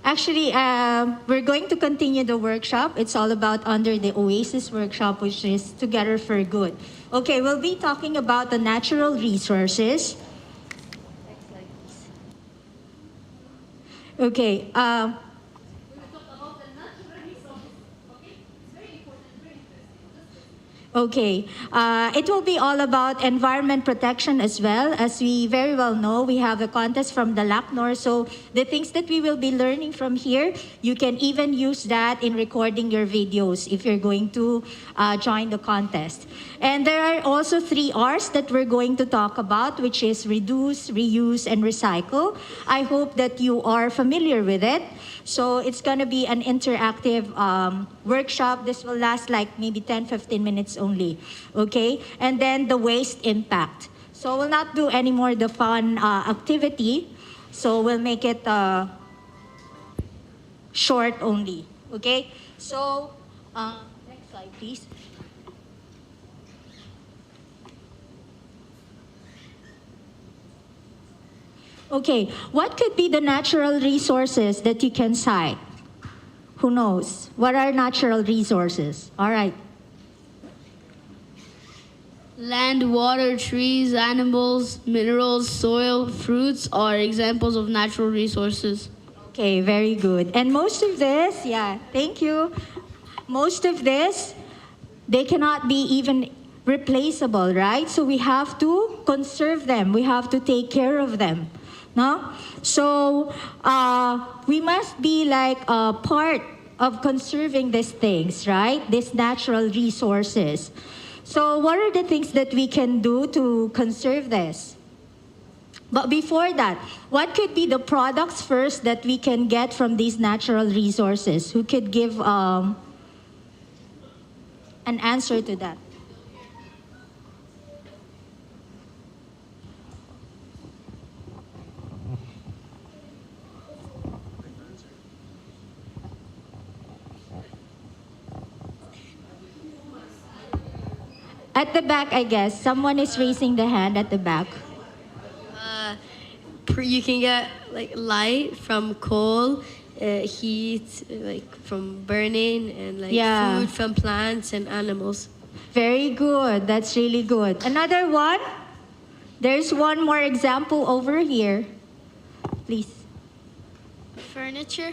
Actually, we're going to continue the workshop. It's all about under the Oasis workshop, which is Together for Good. Okay, we'll be talking about the natural resources. Okay. Okay, it will be all about environment protection as well. As we very well know, we have a contest from the LACNOR. So the things that we will be learning from here, you can even use that in recording your videos if you're going to join the contest. And there are also 3 R's that we're going to talk about, which is reduce, reuse, and recycle. I hope that you are familiar with it. So it's going to be an interactive workshop. This will last like maybe 10-15 minutes only, okay? And then the waste impact. So we'll not do any more the fun activity. So we'll make it short only, okay? So next slide, please. Okay, what could be the natural resources that you can cite? Who knows? What are natural resources? All right. Land, water, trees, animals, minerals, soil, fruits are examples of natural resources. Okay, very good. And most of this, yeah, thank you. Most of this, they cannot be even replaceable, right? So we have to conserve them. We have to take care of them. No? So we must be like a part of conserving these things, right? These natural resources. So what are the things that we can do to conserve this? But before that, what could be the products first that we can get from these natural resources? Who could give an answer to that? At the back, I guess. Someone is raising the hand at the back. You can get like light from coal, heat like from burning, and like food from plants and animals. Very good. That's really good. Another one. There's one more example over here. Please. Furniture.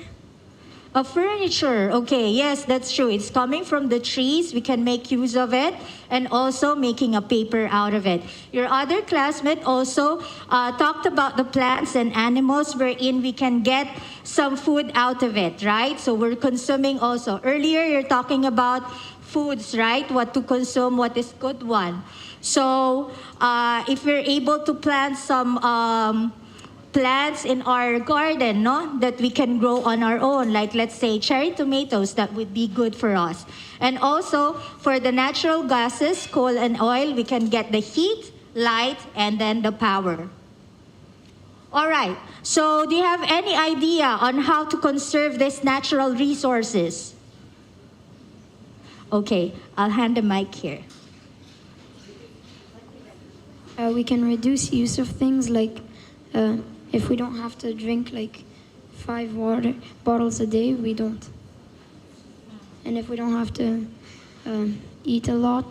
A furniture, okay, yes, that's true. It's coming from the trees. We can make use of it, and also making a paper out of it. Your other classmate also talked about the plants and animals wherein we can get some food out of it, right? So we're consuming also. Earlier, you're talking about foods, right? What to consume, what is good one. So if we're able to plant some plants in our garden, no, that we can grow on our own, like let's say cherry tomatoes, that would be good for us. And also for the natural gases, coal and oil, we can get the heat, light, and then the power. All right, so do you have any idea on how to conserve these natural resources? Okay, I'll hand the mic here. We can reduce use of things like if we don't have to drink like 5 water bottles a day, we don't. And if we don't have to eat a lot,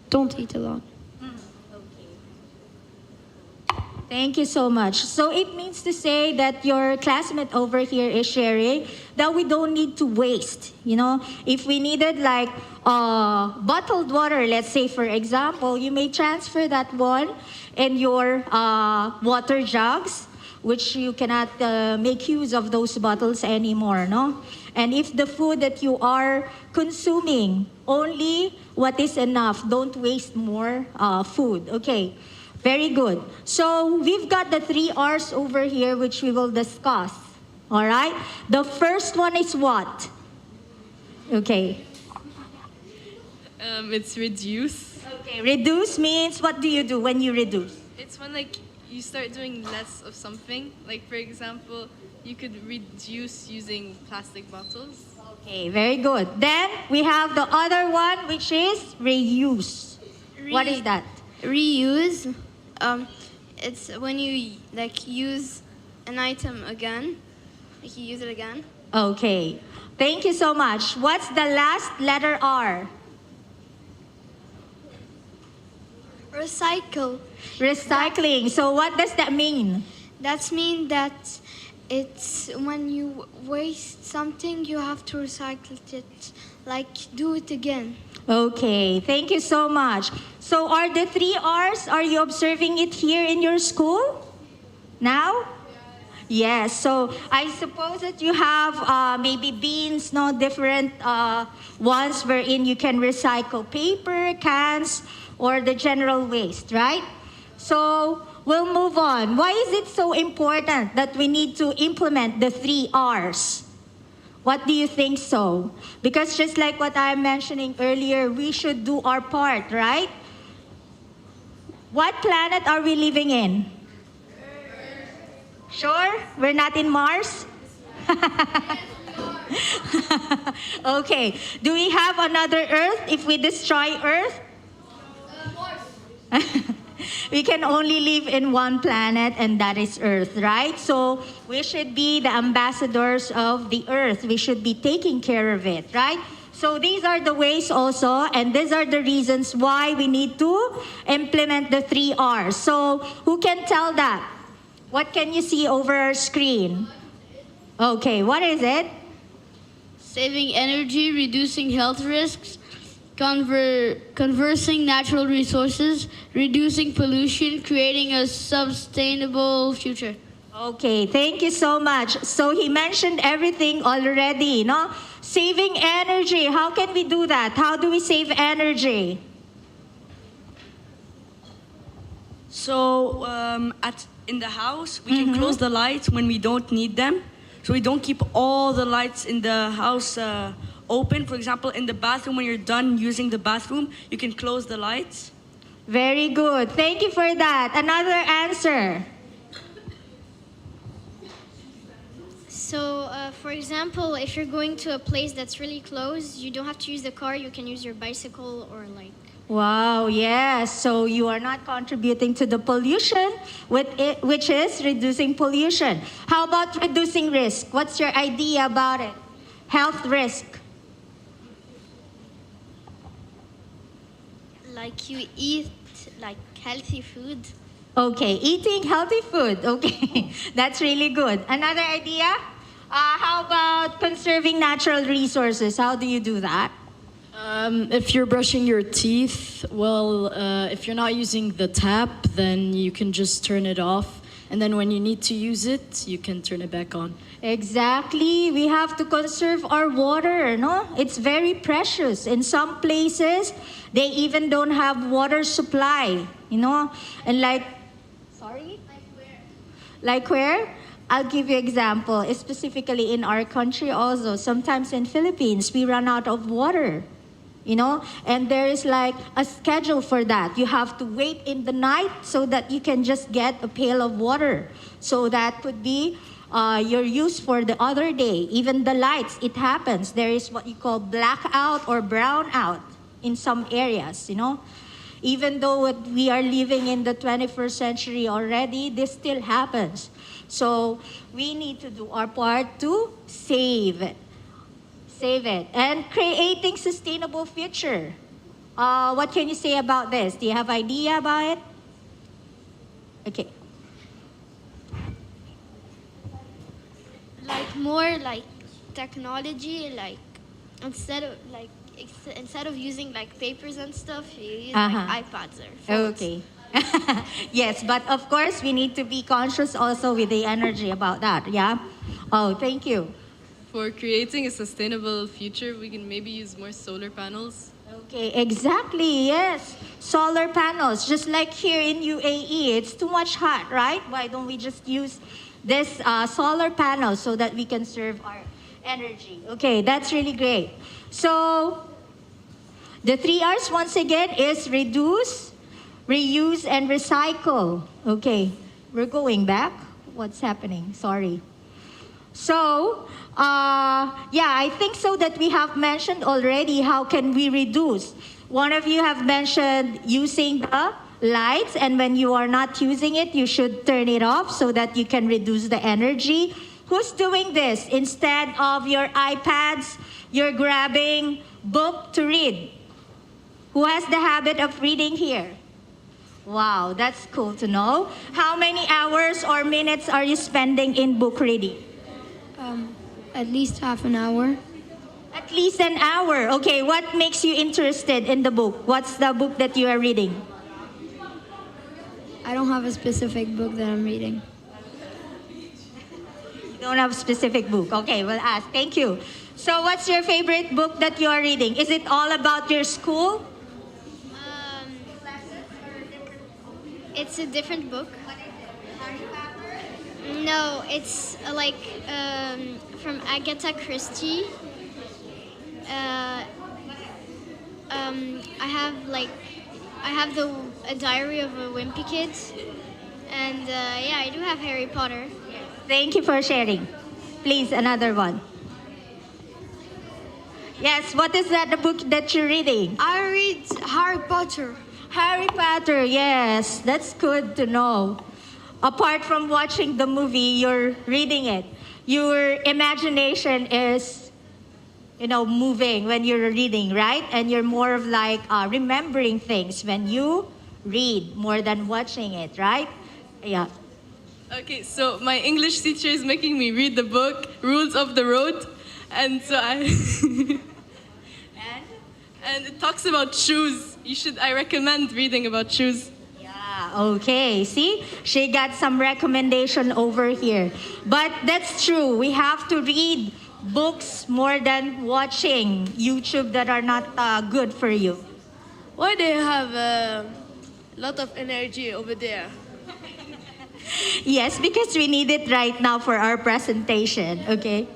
don't eat a lot. Thank you so much. So it means to say that your classmate over here is sharing that we don't need to waste. You know, if we needed like bottled water, let's say for example, you may transfer that one in your water jugs, which you cannot make use of those bottles anymore, no? And if the food that you are consuming, only what is enough, don't waste more food, okay? Very good. So we've got the 3 R's over here, which we will discuss, all right? The first one is what? Okay. It's reduce. Okay, reduce means, what do you do when you reduce? It's when like you start doing less of something. Like for example, you could reduce using plastic bottles. Okay, very good. Then we have the other one, which is reuse. What is that? Reuse. It's when you like use an item again, like you use it again. Okay. Thank you so much. What's the last letter R? Recycle. Recycling. So what does that mean? That's mean that it's when you waste something, you have to recycle it, like do it again. Okay, thank you so much. So are the 3 R's, are you observing it here in your school now? Yes, so I suppose that you have maybe bins, no, different ones wherein you can recycle paper, cans, or the general waste, right? So we'll move on. Why is it so important that we need to implement the 3 R's? What do you think so? Because just like what I'm mentioning earlier, we should do our part, right? What planet are we living in? Sure? We're not in Mars? Okay. Do we have another Earth if we destroy Earth? We can only live in one planet, and that is Earth, right? So we should be the ambassadors of the Earth. We should be taking care of it, right? So these are the ways also, and these are the reasons why we need to implement the 3 R's. So who can tell that? What can you see over our screen? Okay, what is it? Saving energy, reducing health risks, conversing natural resources, reducing pollution, creating a sustainable future. Okay, thank you so much. So he mentioned everything already, no? Saving energy, how can we do that? How do we save energy? So in the house, we can close the lights when we don't need them. So we don't keep all the lights in the house open. For example, in the bathroom, when you're done using the bathroom, you can close the lights. Very good. Thank you for that. Another answer. So, for example, if you're going to a place that's really close, you don't have to use the car, you can use your bicycle or like. Wow, yes. So you are not contributing to the pollution, which is reducing pollution. How about reducing risk? What's your idea about it? Health risk. Like you eat like healthy food. Okay, eating healthy food. Okay, that's really good. Another idea? How about conserving natural resources? How do you do that? If you're brushing your teeth, well, if you're not using the tap, then you can just turn it off. And then when you need to use it, you can turn it back on. Exactly. We have to conserve our water, no? It's very precious. In some places, they even don't have water supply, you know? And like, sorry? Like where? I'll give you example. Specifically in our country also, sometimes in Philippines, we run out of water. You know, and there is like a schedule for that. You have to wait in the night so that you can just get a pail of water. So that could be your use for the other day. Even the lights, it happens. There is what you call blackout or brownout in some areas, you know. Even though we are living in the 21st century already, this still happens. So we need to do our part to save it. Save it. And creating sustainable future. What can you say about this? Do you have idea about it? Okay. Like more like technology, like instead of using like papers and stuff, you use like iPads or phones. Okay. Yes, but of course we need to be conscious also with the energy about that. Yeah. Oh, thank you. For creating a sustainable future, we can maybe use more solar panels. Okay, exactly, yes. Solar panels, just like here in UAE, it's too much hot, right? Why don't we just use this solar panel so that we can serve our energy? Okay, that's really great. So, the 3 R's once again is reduce, reuse, and recycle. Okay, we're going back. What's happening? Sorry. So, yeah, I think so that we have mentioned already how can we reduce. One of you have mentioned using the lights, and when you are not using it, you should turn it off so that you can reduce the energy. Who's doing this? Instead of your iPads, you're grabbing book to read. Who has the habit of reading here? Wow, that's cool to know. How many hours or minutes are you spending in book reading? At least half an hour. At least an hour. Okay, what makes you interested in the book? What's the book that you are reading? I don't have a specific book that I'm reading. You don't have a specific book. Okay, we'll ask. Thank you. So what's your favorite book that you are reading? Is it all about your school? It's a different book. No, it's from Agatha Christie. I have a Diary of a Wimpy Kid, and yeah, I do have Harry Potter. Thank you for sharing. Please, another one. Yes, what is that, the book that you're reading? I read Harry Potter. Harry Potter, yes, that's good to know. Apart from watching the movie, you're reading it. Your imagination is, moving when you're reading, right? And you're more of like remembering things when you read more than watching it, right? Yeah. Okay, so my English teacher is making me read the book Rules of the Road, and so and it talks about shoes. I recommend reading about shoes. Yeah, okay. See, she got some recommendation over here. But that's true. We have to read books more than watching YouTube that are not good for you. Why they have a lot of energy over there? Yes, because we need it right now for our presentation, okay?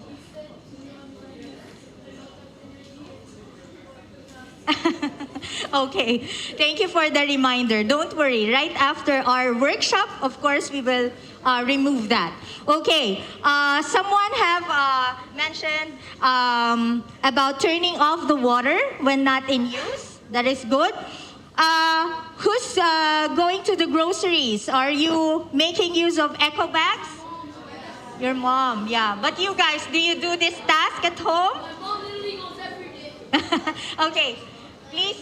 Okay, thank you for the reminder. Don't worry, right after our workshop, of course, we will remove that. Okay, someone have mentioned about turning off the water when not in use. That is good. Who's going to the groceries? Are you making use of eco bags? Your mom, yeah. But you guys, do you do this task at home? My mom literally goes every day. Okay, please,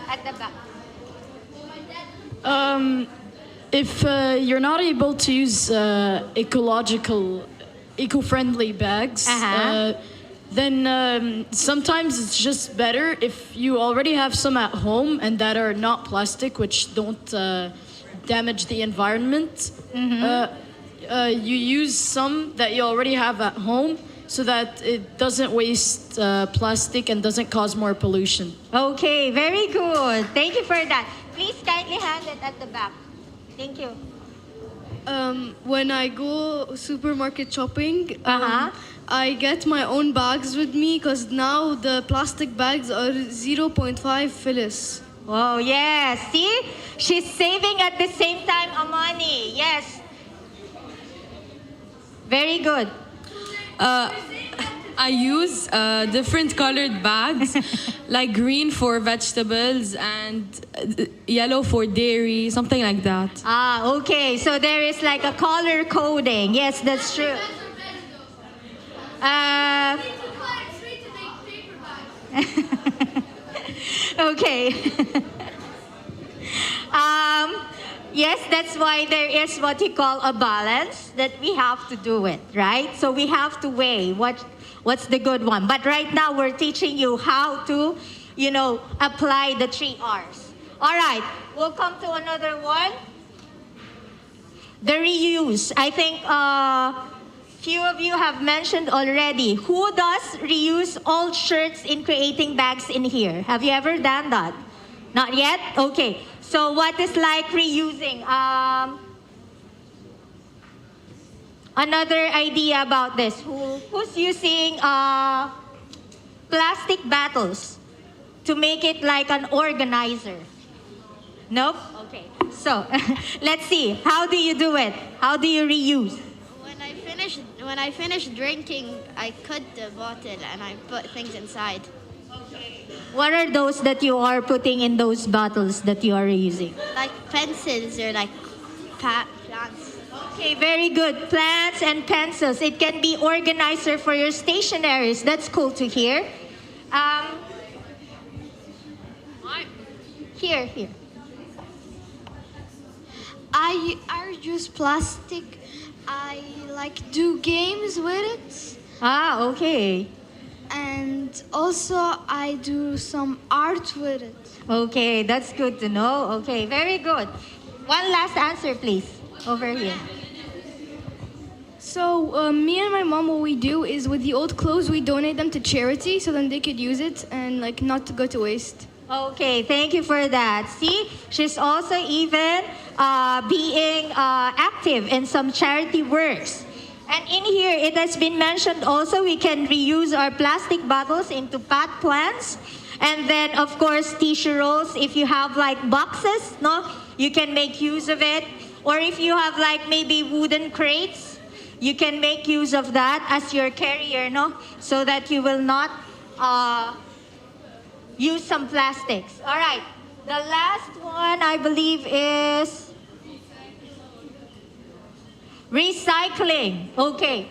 at the back. If you're not able to use eco-friendly bags, then sometimes it's just better if you already have some at home and that are not plastic, which don't damage the environment. You use some that you already have at home so that it doesn't waste plastic and doesn't cause more pollution. Okay, very good. Thank you for that. Please kindly hand it at the back. Thank you. When I go supermarket shopping, I get my own bags with me because now the plastic bags are 0.5 Phyllis. Oh, yes. See? She's saving at the same time money. Yes. Very good. I use different colored bags, like green for vegetables and yellow for dairy, something like that. Ah, okay. So there is like a color coding. Yes, that's true. Okay. Yes, that's why there is what you call a balance, that we have to do it, right? So we have to weigh what's the good one. But right now we're teaching you how to, apply the 3 R's. All right, we'll come to another one. The reuse. I think few of you have mentioned already. Who does reuse old shirts in creating bags in here? Have you ever done that? Not yet? Okay. So what is like reusing? Another idea about this. Who's using plastic bottles to make it like an organizer? Nope? Okay. So let's see. How do you do it? How do you reuse? When I finish drinking, I cut the bottle and I put things inside. What are those that you are putting in those bottles that you are reusing? Like pencils or like plants. Okay, very good. Plants and pencils. It can be organizer for your stationaries. That's cool to hear. Um, here. I use plastic. I like do games with it, Ah, okay. and also I do some art with it. Okay, that's good to know. Okay, very good. One last answer, please. Over here. So me and my mom, what we do is with the old clothes, we donate them to charity so then they could use it and like not to go to waste. Okay, thank you for that. See, she's also even being active in some charity works. And in here, it has been mentioned also we can reuse our plastic bottles into pot plants. And then, of course, tissue rolls. If you have like boxes, no, you can make use of it. Or if you have like maybe wooden crates, you can make use of that as your carrier, no, so that you will not use some plastics. All right. The last one, I believe, is recycling. Okay.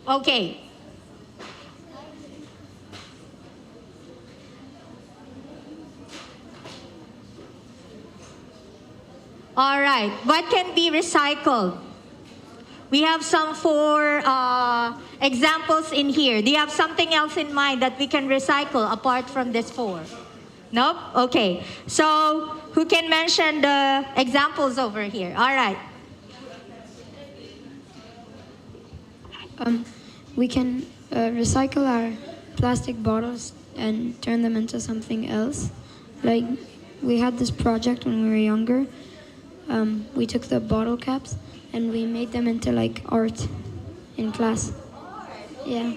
Okay. All right. What can be recycled? We have some four examples in here. Do you have something else in mind that we can recycle apart from this four? Nope? Okay. So who can mention the examples over here? All right. We can recycle our plastic bottles and turn them into something else. Like we had this project when we were younger. We took the bottle caps and we made them into like art in class. Yeah.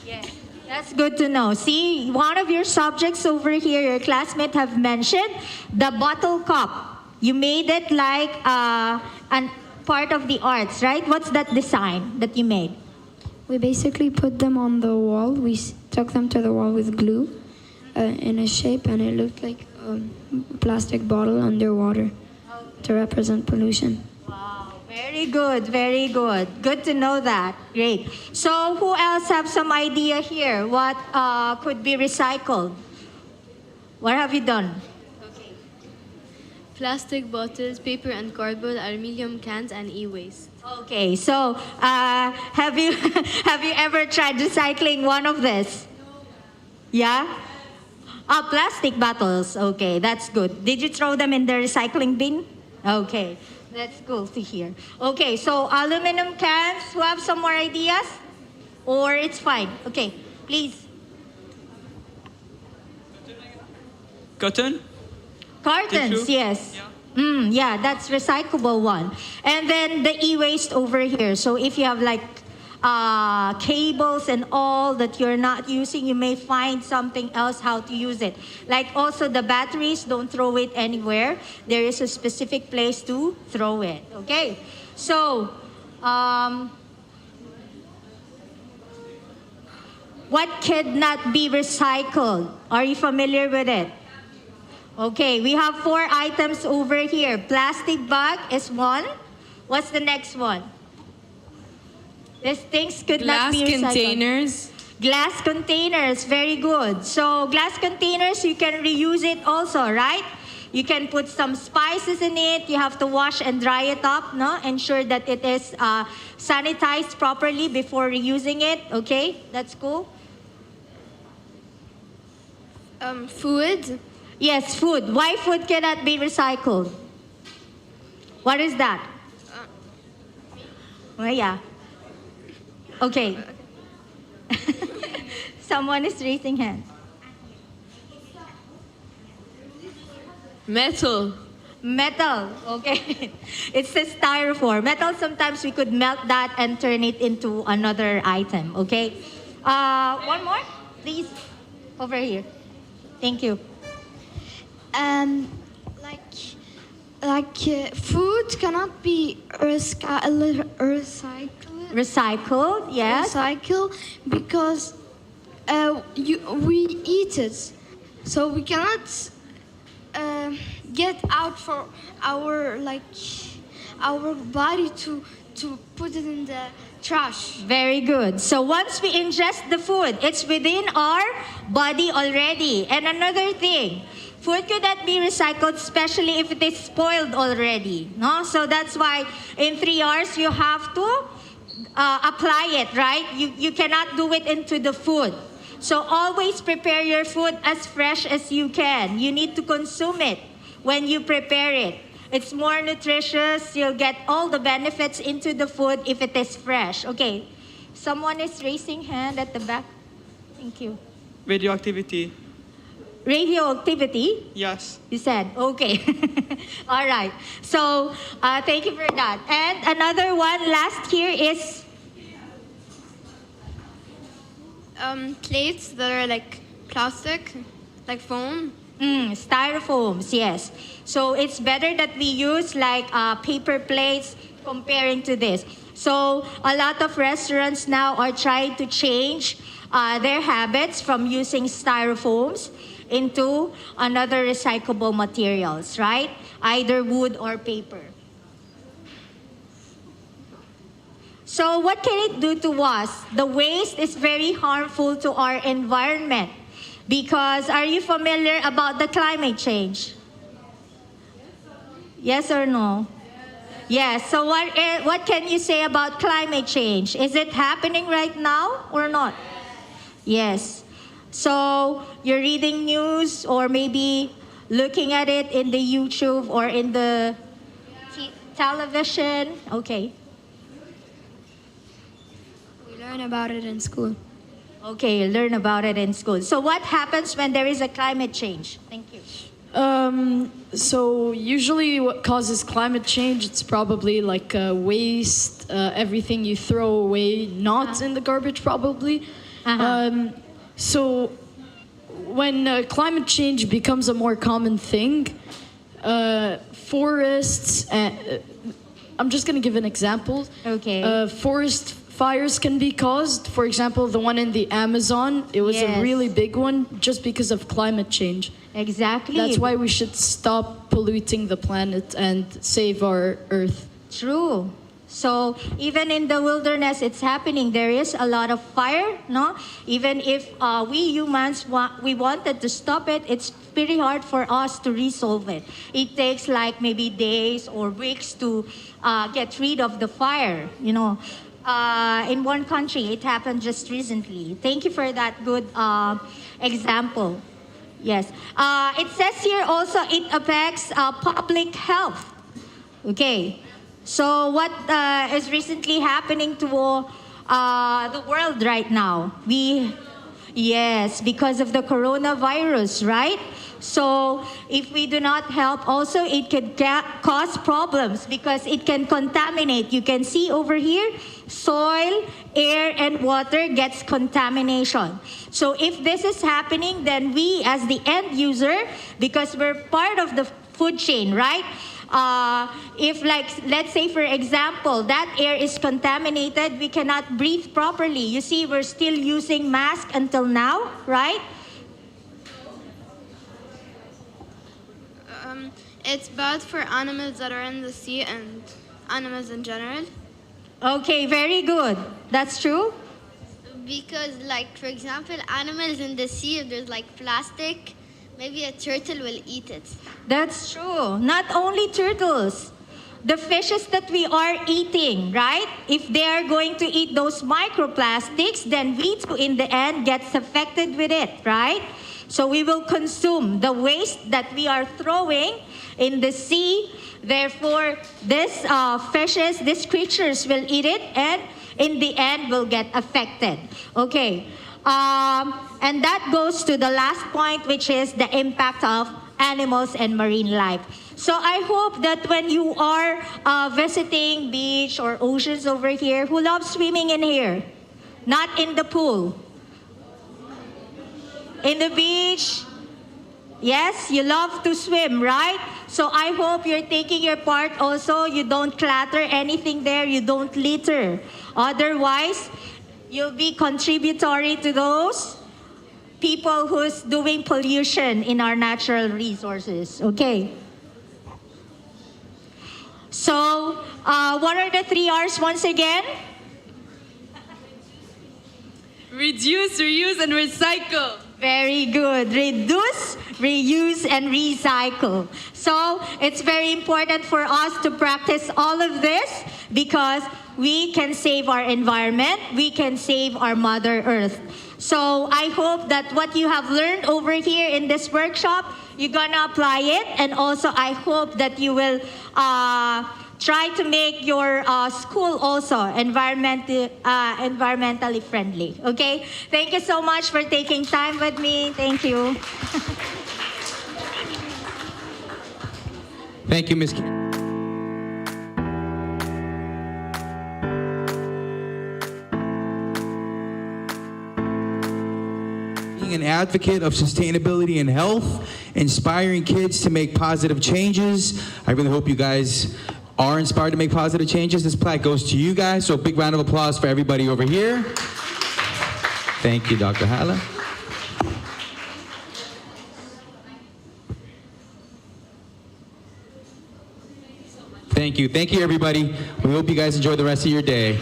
Yeah, that's good to know. See, one of your subjects over here, your classmate have mentioned the bottle cup. You made it like an part of the arts, right? What's that design that you made? We basically put them on the wall. We stuck them to the wall with glue in a shape, and it looked like a plastic bottle underwater to represent pollution. Wow, very good, very good. Good to know that. Great. So who else have some idea here? What could be recycled? What have you done? Plastic bottles, paper and cardboard, aluminum cans, and e-waste. Okay, so have you have you ever tried recycling one of this? Yeah? Plastic bottles. Okay, that's good. Did you throw them in the recycling bin? Okay, that's cool to hear. Okay, so aluminum cans. Who have some more ideas? Or it's fine. Okay, please. Cotton? Cartons, Tissue? yes. Yeah, that's recyclable one. And then the e-waste over here. So if you have like cables and all that you're not using, you may find something else how to use it. Like also the batteries, don't throw it anywhere. There is a specific place to throw it. Okay, so what cannot be recycled? Are you familiar with it? Okay, we have 4 items over here. Plastic bag is one. What's the next one? These things could not Glass be recycled. containers. Glass containers, very good. So glass containers, you can reuse it also, right? You can put some spices in it. You have to wash and dry it up, no? Ensure that it is sanitized properly before reusing it. Okay, that's cool. Food. Yes, food. Why food cannot be recycled? What is that? Oh, yeah. Okay. Someone is raising hand. Metal. Metal. Okay. It says styrofoam. Metal, sometimes we could melt that and turn it into another item. Okay. One more, please. Over here. Thank you. Food cannot be recycled. Recycled, yes. Recycle because we eat it, so we cannot get out for our our body to put it in the trash. Very good. So once we ingest the food, it's within our body already. And another thing, food could not be recycled, especially if it is spoiled already. No? So that's why in 3 hours you have to apply it, right? You cannot do it into the food. So always prepare your food as fresh as you can. You need to consume it when you prepare it. It's more nutritious. You'll get all the benefits into the food if it is fresh. Okay, someone is raising hand at the back. Thank you. Radioactivity. Radioactivity? Yes. You said, okay. All right. So thank you for that. And another one last here is Plates that are like plastic, like foam. styrofoams, yes. So it's better that we use like paper plates comparing to this. So a lot of restaurants now are trying to change their habits from using styrofoams into another recyclable materials, right? Either wood or paper. So what can it do to us? The waste is very harmful to our environment because are you familiar about the climate change? Yes or no? Yes. So what can you say about climate change? Is it happening right now or not? Yes. So you're reading news or maybe looking at it in the YouTube or in the television. Okay. We learn about it in school. Okay, learn about it in school. So what happens when there is a climate change? Thank you. So usually what causes climate change, it's probably like waste, everything you throw away, not in the garbage probably. So when climate change becomes a more common thing, forests, I'm just going to give an example. Okay. Forest fires can be caused. For example, the one in the Amazon, it was Yes. a really big one just because of climate change. Exactly. That's why we should stop polluting the planet and save our Earth. True. So even in the wilderness, it's happening. There is a lot of fire, no? Even if we humans we wanted to stop it, it's pretty hard for us to resolve it. It takes like maybe days or weeks to get rid of the fire, you know. In one country, it happened just recently. Thank you for that good example. Yes. It says here also it affects public health. Okay. So what is recently happening to the world right now? Yes, because of the coronavirus, right? So if we do not help, also it could cause problems because it can contaminate. You can see over here, soil, air, and water gets contamination. So if this is happening, then we as the end user, because we're part of the food chain, right? If like, let's say for example, that air is contaminated, we cannot breathe properly. You see, we're still using mask until now, right? It's bad for animals that are in the sea and animals in general. Okay, very good. That's true? Because, like, for example, animals in the sea, if there's like plastic, maybe a turtle will eat it. That's true. Not only turtles, the fishes that we are eating, right? If they are going to eat those microplastics, then we too in the end gets affected with it, right? So we will consume the waste that we are throwing in the sea. Therefore, these fishes, these creatures will eat it and in the end will get affected. Okay. And that goes to the last point, which is the impact of animals and marine life. So I hope that when you are visiting beach or oceans over here, who loves swimming in here? Not in the pool. In the beach? Yes, you love to swim, right? So I hope you're taking your part also. You don't clatter anything there. You don't litter. Otherwise, you'll be contributory to those people who's doing pollution in our natural resources. Okay. So, what are the 3 R's once again? Reduce, reuse, and recycle. Very good. Reduce, reuse, and recycle. So it's very important for us to practice all of this because we can save our environment, we can save our Mother Earth. So I hope that what you have learned over here in this workshop, you're gonna apply it, and also I hope that you will try to make your school also environmentally friendly. Okay? Thank you so much for taking time with me. Thank you. Thank you, Ms. Being an advocate of sustainability and health, inspiring kids to make positive changes. I really hope you guys are inspired to make positive changes. This plaque goes to you guys, so big round of applause for everybody over here. Thank you, Dr. Hala. Thank you, everybody. We hope you guys enjoy the rest of your day.